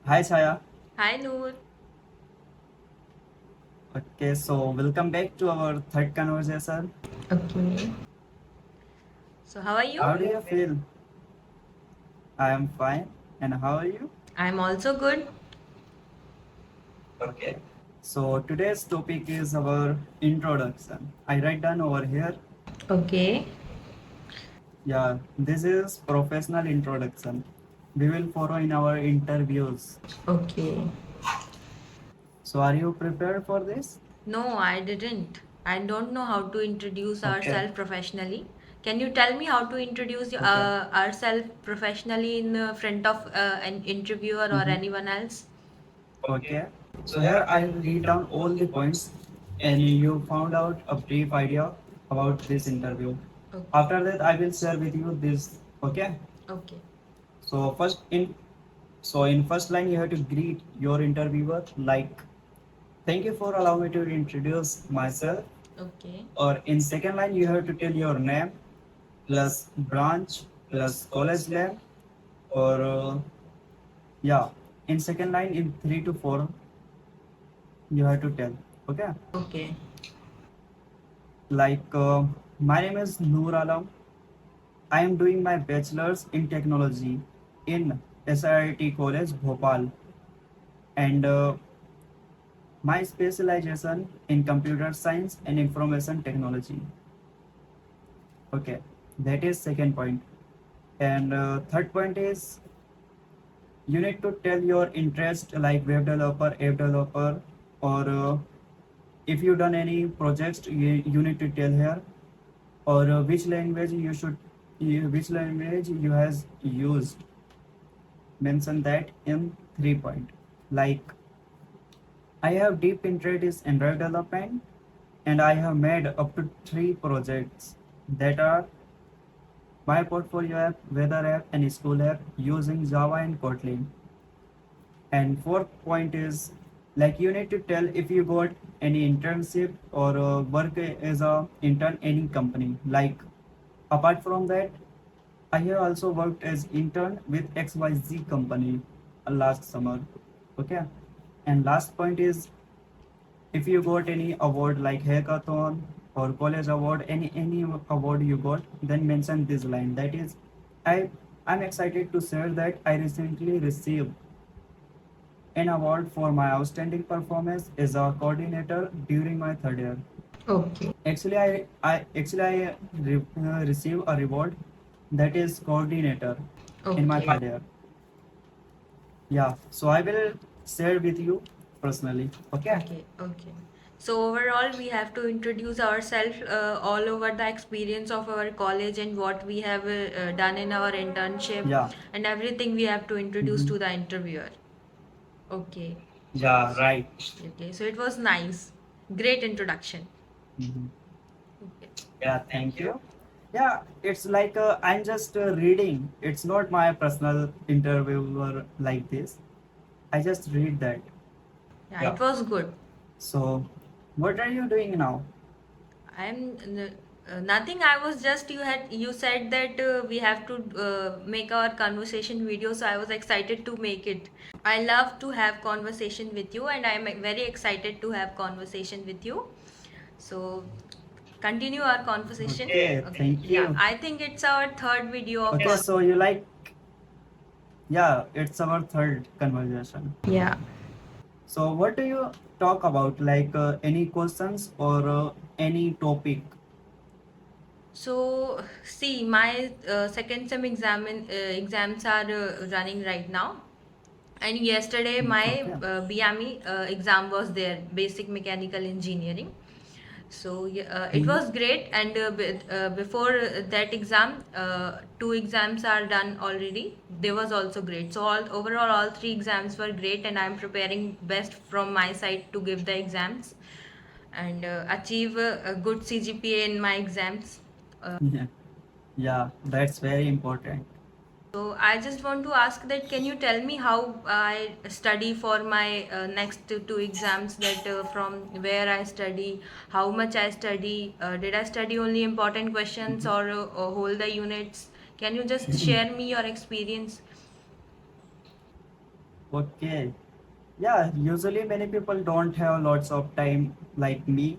Hi Chaya. Hi Noor. Okay, so welcome back to our third conversation. Okay. So how are you? How do you feel? I am fine. And how are you? I'm also good. Okay. So today's topic is our introduction. I write down over here. Okay. Yeah, this is professional introduction. We will follow in our interviews. Okay. So are you prepared for this? No, I didn't. I don't know how to introduce Okay. ourselves professionally. Can you tell me how to introduce Okay. ourselves professionally in front of an interviewer or Mhm. anyone else? Okay. So here I read down all the points and you found out a brief idea about this interview. Okay. After that I will share with you this. Okay. Okay. So in first line you have to greet your interviewer like thank you for allowing me to introduce myself. Okay. Or in second line you have to tell your name plus branch plus college name or yeah. In second line in 3 to 4 you have to tell. Okay. Okay. Like, my name is Noor Alam. I am doing my bachelor's in technology in SIT College, Bhopal, and my specialization in computer science and information technology. Okay, that is second point. And third point is you need to tell your interest like web developer, app developer, or if you done any projects, you need to tell here or which language you has used, mention that in 3 point. Like I have deep interest in Android development and I have made up to 3 projects that are my portfolio app, weather app, and school app using Java and Kotlin. And fourth point is like you need to tell if you got any internship or work as a intern any company. Like apart from that, I have also worked as intern with XYZ company last summer. Okay. And last point is if you got any award like hackathon or college award, any award you got, then mention this line. That is, I I'm excited to share that I recently received an award for my outstanding performance as a coordinator during my third year. Okay. I received a reward that is coordinator in my Okay. third year. Yeah, so I will share with you personally. Okay. Okay, okay. So overall, we have to introduce ourselves all over the experience of our college and what we have done in our internship Yeah. and everything we have to introduce Mhm. to the interviewer. Okay, Yeah, right. okay. So it was nice. Great introduction. Mhm. Okay. Yeah, thank you. Yeah, it's like I'm just reading. It's not my personal interviewer like this. I just read that. Yeah, Yeah. it was good. So, what are you doing now? Nothing. I was just you said that we have to make our conversation video, so I was excited to make it. I love to have conversation with you, and I'm very excited to have conversation with you. So continue our conversation. Okay, Okay. thank Yeah, you. I think it's our third video of Okay, so you like, yeah, it's our third conversation. Yeah. So, what do you talk about? Like any questions or any topic? So see, my second sem exams are running right now, and yesterday my Okay. BME exam was there, Basic Mechanical Engineering. So yeah, it Mhm. was great, and before that exam, two exams are done already. They was also great. So all overall, all three exams were great, and I'm preparing best from my side to give the exams and achieve a good CGPA in my exams. Uh, Yeah, yeah, that's very important. so I just want to ask that can you tell me how I study for my next two exams, that from where I study, how much I study, did I study only important questions or whole the units? Can you just share me your experience? Okay. Yeah, usually many people don't have lots of time like me.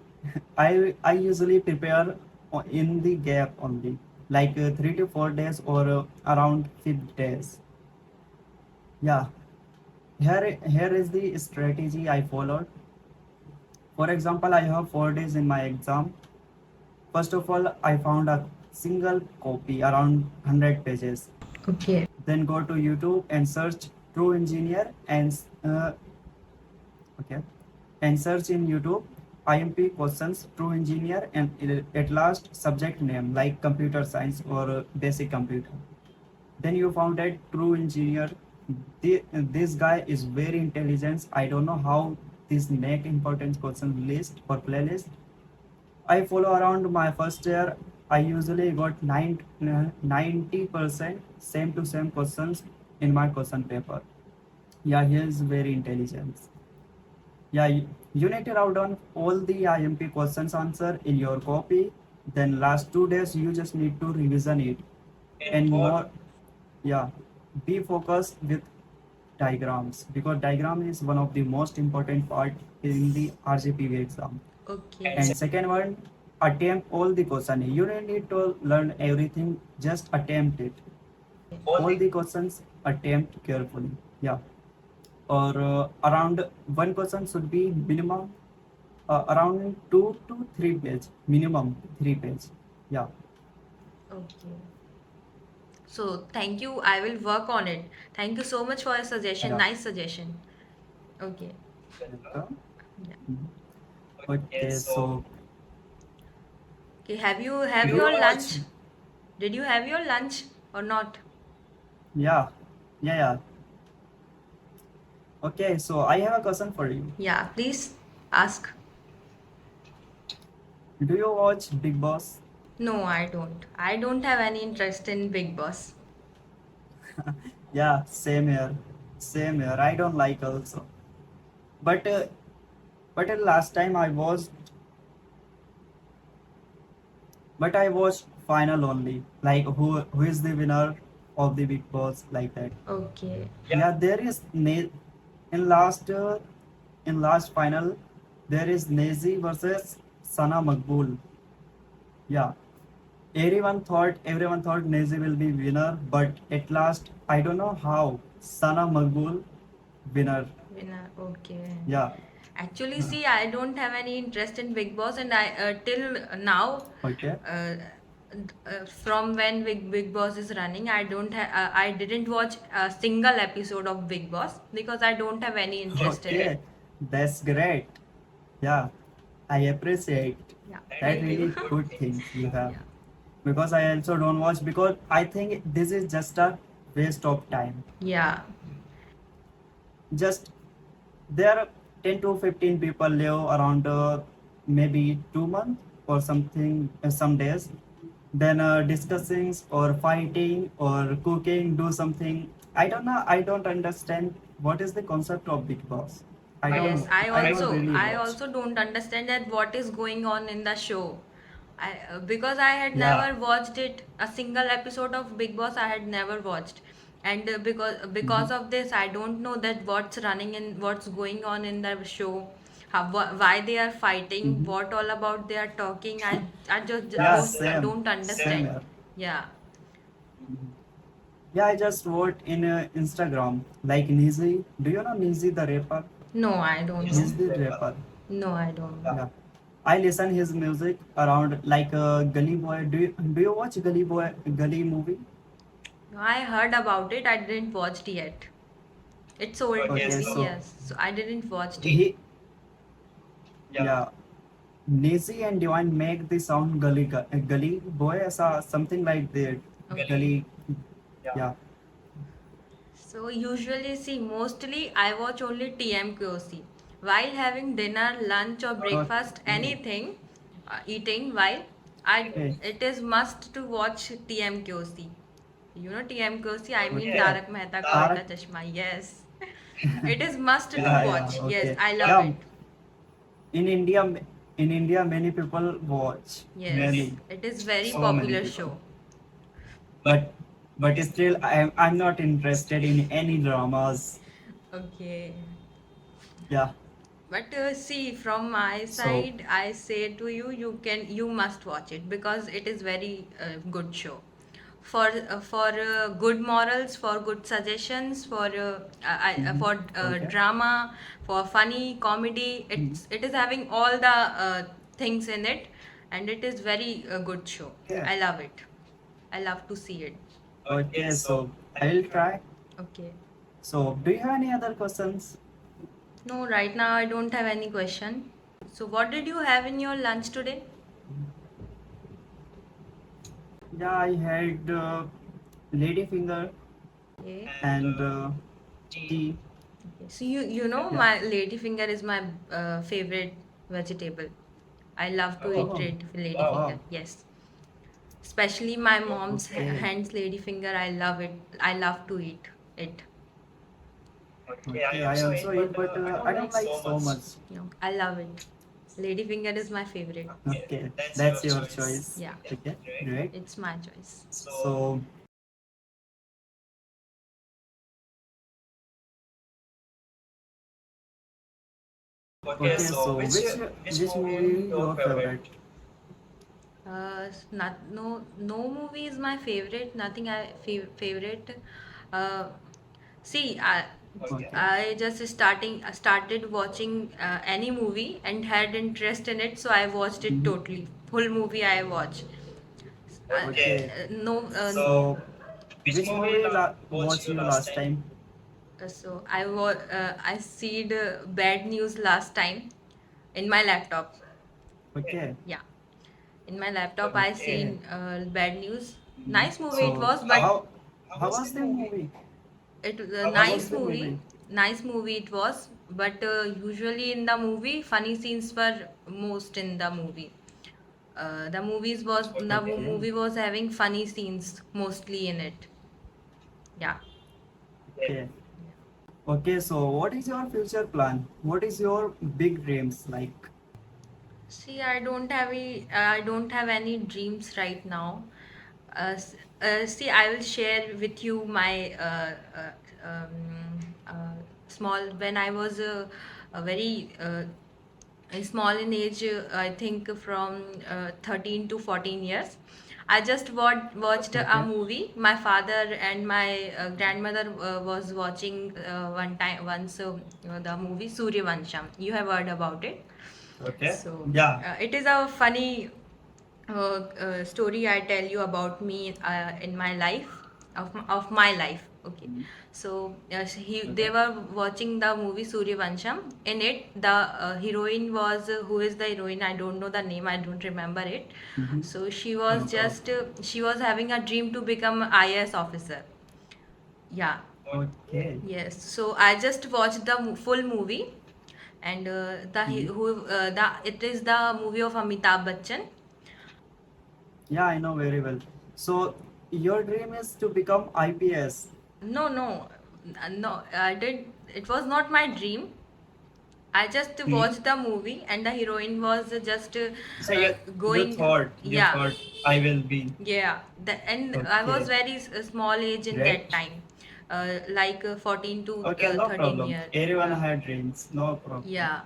I usually prepare in the gap only, like 3 to 4 days or around 5 days. Yeah, here is the strategy I followed. For example, I have 4 days in my exam. First of all, I found a single copy around 100 pages. Okay. Then go to YouTube and search True Engineer okay, and search in YouTube IMP questions True Engineer and at last subject name like computer science or basic computer. Then you found that True Engineer. This guy is very intelligent. I don't know how this make important question list or playlist. I follow around my first year. I usually got 90% same to same questions in my question paper. Yeah, he is very intelligent. Yeah, you need to write down all the IMP questions answer in your copy. Then last 2 days you just need to revision it and more. Yeah, be focused with diagrams because diagram is one of the most important part in the RGPV exam. Okay. And second one, attempt all the question. You don't need to learn everything, just attempt it. All the questions attempt carefully. Yeah. Or around one question should be minimum around 2 to 3 page. Minimum 3 page. Yeah. Okay. So thank you. I will work on it. Thank you so much for your suggestion. Yeah. Nice suggestion. Okay. Welcome. Yeah. Mhm. Okay, so Okay. Have do you your watch? lunch? Did you have your lunch or not? Yeah, yeah. Okay, so I have a question for you. Yeah. Please ask. Do you watch Big Boss? No, I don't. I don't have any interest in Big Boss. Yeah, same here. Same here. I don't like also. But last time I watched final only. Like who is the winner of the Big Boss like that. Okay. Yeah, there is in last final there is Nazi versus Sana Makbul. Yeah, everyone thought Nazi will be winner, but at last I don't know how Sana Makbul winner. Winner. Okay. Yeah. Actually, see, I don't have any interest in Big Boss, and I till now, Okay. from when Big Boss is running, I didn't watch a single episode of Big Boss because I don't have any interest in Okay, it. that's great. Yeah, I appreciate Yeah, that. thank Really you. good things you have. Yeah. Because I also don't watch because I think this is just a waste of time. Yeah. Just there are 10 to 15 people live around maybe 2 months or something, some days. Then discussing or fighting or cooking, do something. I don't know. I don't understand what is the concept of Big Boss. I don't Yes, know. I don't really I watch. also don't understand that what is going on in the show. Because I had Yeah. never watched it a single episode of Big Boss I had never watched, and because Mhm. of this I don't know that what's running and what's going on in the show, why they are fighting, Mhm. what all about they are talking. I just Yeah, don't same understand. here. Yeah. Mhm. Yeah, I just wrote in Instagram like Nizi. Do you know Nizi the rapper? No, I don't know. He's the rapper. No, I don't know. Yeah. I listen his music around like Gully Boy. Do you watch Gully Boy Gully movie? I heard about it. I didn't watch it yet. It's old Okay, movie, so yes. So I didn't watch it. he yeah. Nazi and Divine make the sound Gully Boy something like that. Okay. Gully. Yeah. So usually, see, mostly I watch only TMQC. While having dinner, lunch or breakfast, Okay. anything, eating while, I Okay. it is must to watch TMQC. You know TMQC, I mean Okay. Tarak Mehta Ka Tarak. Ulta Chashma. Yes. It is must to Yeah. watch. Yes, Okay. I love Yeah. it. In India, many people watch. Yes. Many. It is very So many popular people. show. But still I'm not interested in any dramas. Okay. Yeah. But see, from my So side, I say to you, you must watch it because it is very good show. For good morals, for good suggestions, mhm, for okay. drama, for funny comedy. Mhm, It is having all the things in it, and it is very good show. okay. I love it. I love to see it. Okay. So I will try. Okay. So do you have any other questions? No, right now I don't have any question. So, what did you have in your lunch today? Yeah, I had ladyfinger Okay. and tea. Okay. So you know Yeah. my ladyfinger is my favorite vegetable. I love to eat Oh, ladyfinger. wow. Yes. Especially my mom's Okay. hands ladyfinger. I love it. I love to eat it. Okay. I also eat, but I don't like so much. You know, I love it. Ladyfinger is my favorite. Okay. That's your choice. Yeah. Okay. Great. It's my choice. So okay. So which movie your favorite? Not no movie is my favorite. Nothing favorite. Uh, see, Okay. I just started watching any movie and had interest in it, so I watched it Mhm. totally. Full movie I watch. Okay. No, So which movie watched you last time? so I see the Bad News last time in my laptop. Okay. Yeah, in my laptop I Okay. seen Bad News. Mhm. Nice movie it So was, but how was the movie? it was a How was nice the movie. movie? Nice movie it was, but usually in the movie, funny scenes were most in the movie. The Okay. movie was having funny scenes mostly in it. Yeah. Okay. Okay. So what is your future plan? What is your big dreams like? See, I don't have any dreams right now. See, I will share with you my small when I was a very small in age. I think from 13 to 14 years. I just watched a Okay. movie. My father and my grandmother was watching once the movie Surya Vansham. You have heard about it. Okay. So Yeah. it is a funny story I tell you about me in my life of my life. Okay, Mhm. so they Okay. were watching the movie Surya Vansham. In it, the heroine was who is the heroine? I don't know the name. I don't remember it. Mm-hmm. So No problem. she was having a dream to become IAS officer. Yeah. Okay. Yes, so I just watched the full movie, and Mhm. it is the movie of Amitabh Bachchan. Yeah, I know very well. So your dream is to become IPS. No, no, no. I did. It was not my dream. I just Hmm. watched the movie, and the heroine was just So going. you Yeah, thought I will be. yeah. And I was Okay. very small age in that Great. time, like 14 to Okay, no 13 problem. year. Everyone Yeah. had dreams. No problem. Yeah.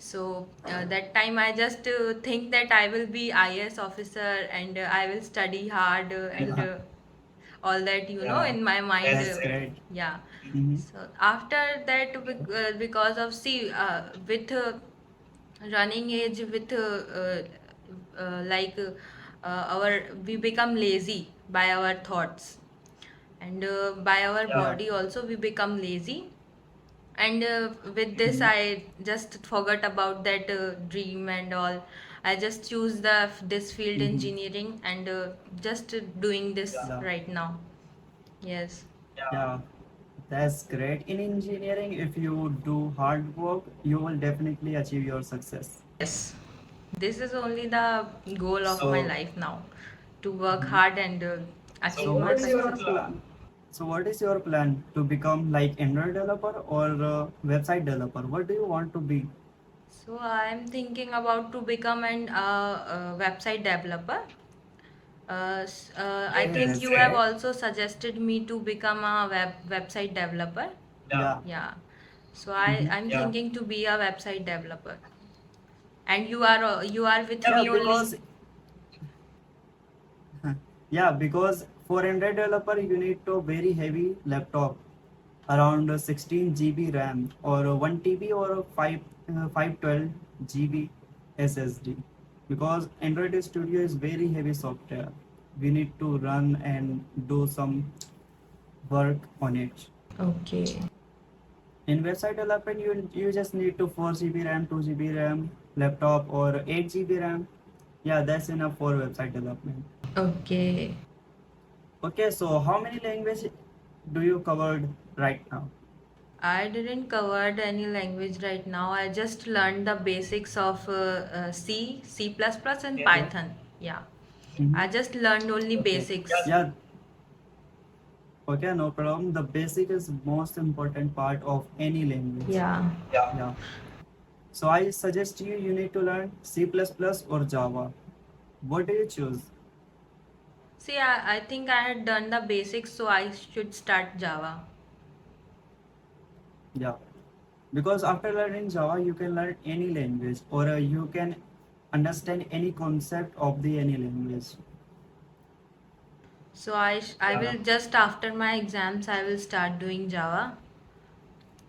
So that time I just think that I will be IAS officer and I will study hard and Yeah, all that, yeah. in my mind. That's great. Yeah. Hmm. So after that, because of see, with running age, with like our we become lazy by our thoughts and by our Yeah. body also we become lazy, and with this Hmm. I just forgot about that dream and all. I just choose this field Hmm. engineering and just doing this Yeah. right now. Yes. Yeah. That's great. In engineering, if you do hard work, you will definitely achieve your success. Yes, this is only the goal of my So, life now, to work mhm. hard and So achieve my what is your success. plan? So what is your plan to become like Android developer or website developer? What do you want to be? So I'm thinking about to become an website developer. I Okay, think that's you have great. also suggested me to become a website developer. Yeah. Yeah. So Mhm. I'm Yeah. thinking to be a website developer. And you are with Yeah, me only. because yeah, because for Android developer you need to very heavy laptop, around 16 GB RAM or 1 TB or 512 GB SSD. Because Android Studio is very heavy software. We need to run and do some work on it. Okay. In website development, you just need to 4 GB RAM, 2 GB RAM, laptop or 8 GB RAM. Yeah, that's enough for website development. Okay. Okay, so how many language do you covered right now? I didn't cover any language right now. I just learned the basics of C, C++, and Yeah. Python. Yeah. I Mhm. just learned only Okay. basics. Yeah. Okay, no problem. The basic is most important part of any language. Yeah. Yeah. Yeah. So I suggest you need to learn C++ or Java. What do you choose? See, I think I had done the basics, so I should start Java. Yeah. Because after learning Java, you can learn any language or you can understand any concept of the any language. So I Yeah. Yeah. will just after my exams I will start doing Java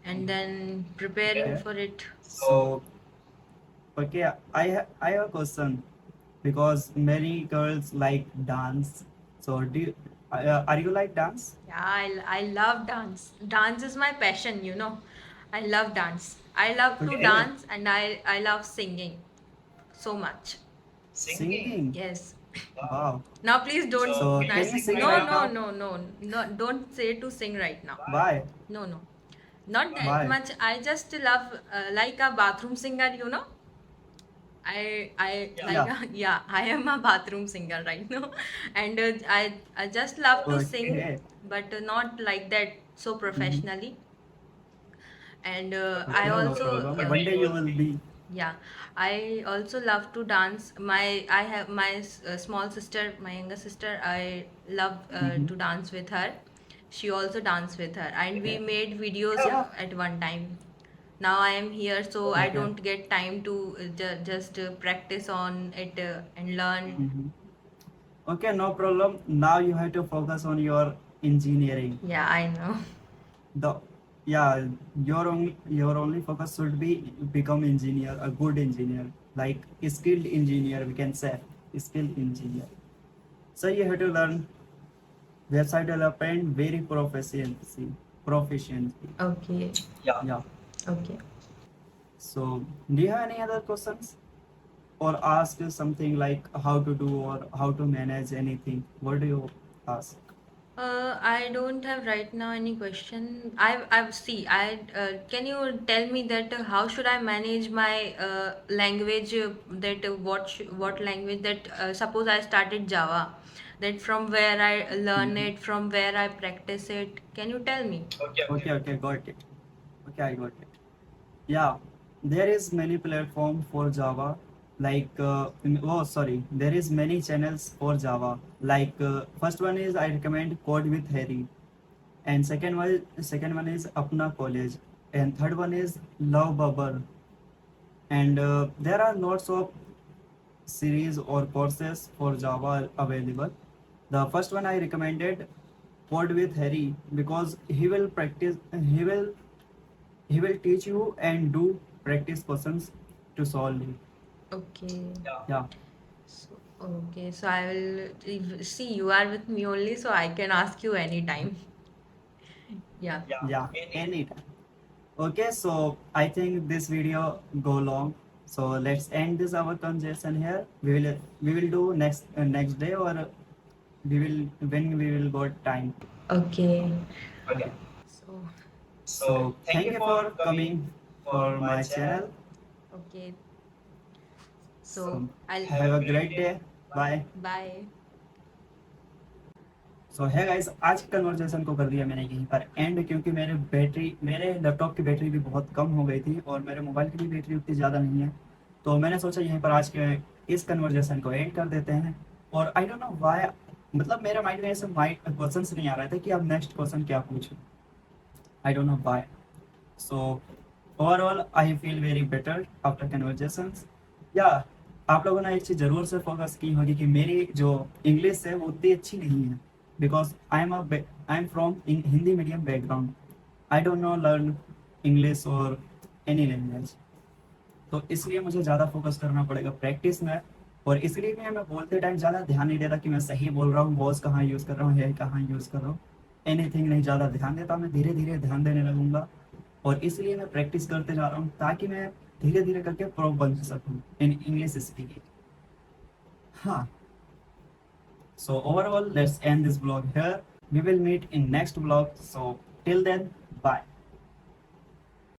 and then Okay. preparing Okay. for it. So So okay, I have a question because many girls like dance. So are you like dance? Yeah, I love dance. Dance is my passion, you know. I love dance. I love to okay. Okay. dance and I love singing so much. Singing. Singing. Yes. Wow. Wow. Now please don't So So can you can you sing sing right no right now? no now? no no no don't say to sing right now. Why? Why? No no. Not that Why? Why? much. I just love like a bathroom singer, you know. I Yeah. like Yeah. yeah, I am a bathroom singer right now, and I just love to sing, Okay. but not like that so Mhm. professionally. And I Okay, no also problem. One day One you day you will will be. be. yeah, I also love to dance. I have my small sister, my younger sister. I love Mhm. to dance with her. She also dance with her, and we Okay. made videos Yeah. Yeah. at one time. Now I am here, so I Okay. don't get time to just practice on it and learn. Mhm. Okay, no problem. Now you have to focus on your engineering. Yeah, I know. The yeah, your only focus should be become engineer, a good engineer, like a skilled engineer. We can say skilled engineer. So you have to learn website development very proficiency. Okay, Yeah. Yeah. okay. So do you have any other questions or ask something like how to do or how to manage anything? What do you ask? I don't have right now any question. I've see. I Can you tell me that how should I manage my language? That what language that suppose I started Java, that from where I learn Mhm. it, from where I practice it. Can you tell me? Okay. Okay. Okay, okay, got it. Okay, I got it. Yeah, there is many platform for Java. Like, oh, sorry, there is many channels for Java. Like, first one is I recommend Code with Harry, and second one is Apna College, and third one is Love Bubble. And there are lots of series or courses for Java available. The first one I recommended Code with Harry because he will practice. He will teach you and do practice questions to solve it. Okay. Yeah. Yeah, So, okay. So I will see you are with me only, so I can ask you anytime. Yeah. Yeah. yeah, Any. anytime. Okay, so I think this video go long. So let's end this our conversation here. We will do next day or we will when we will got time. Okay. Okay. Okay. So So So thank thank you you for for coming coming for for my my channel. channel. okay. So So I'll Have have a a great great day. day. Bye. Bye. bye. सो है guys, आज की conversation को कर दिया मैंने यहीं पर and, क्योंकि मेरे लैपटॉप की बैटरी भी बहुत कम हो गई थी और मेरे मोबाइल की भी बैटरी उतनी ज़्यादा नहीं है। तो मैंने सोचा यहीं पर आज के इस कन्वर्सेशन को एंड कर देते हैं। और आई डोंट नो व्हाई, मतलब मेरे माइंड में ऐसे माइंड क्वेश्चंस नहीं आ रहे थे कि अब नेक्स्ट क्वेश्चन क्या पूछूं। I don't know why. So overall I feel very better after conversations. या आप लोगों ने एक चीज़ ज़रूर से फोकस की होगी कि मेरी जो इंग्लिश है वो उतनी अच्छी नहीं है, because I am from Hindi medium background. I don't know learn English और एनी लैंग्वेज, तो इसलिए मुझे ज़्यादा फोकस करना पड़ेगा प्रैक्टिस में। और इसलिए मैं बोलते टाइम ज़्यादा ध्यान नहीं देता कि मैं सही बोल रहा हूँ, वॉज कहाँ यूज़ कर रहा हूँ, है कहाँ यूज़ कर रहा हूँ, एनीथिंग नहीं ज़्यादा ध्यान देता। मैं धीरे धीरे ध्यान देने लगूंगा, और इसलिए मैं प्रैक्टिस करते जा रहा हूँ ताकि मैं धीरे धीरे करके प्रो बन सकूँ इन इंग्लिश स्पीकिंग। हाँ, so overall let's end this vlog here. We will meet in next vlog, so till then, bye.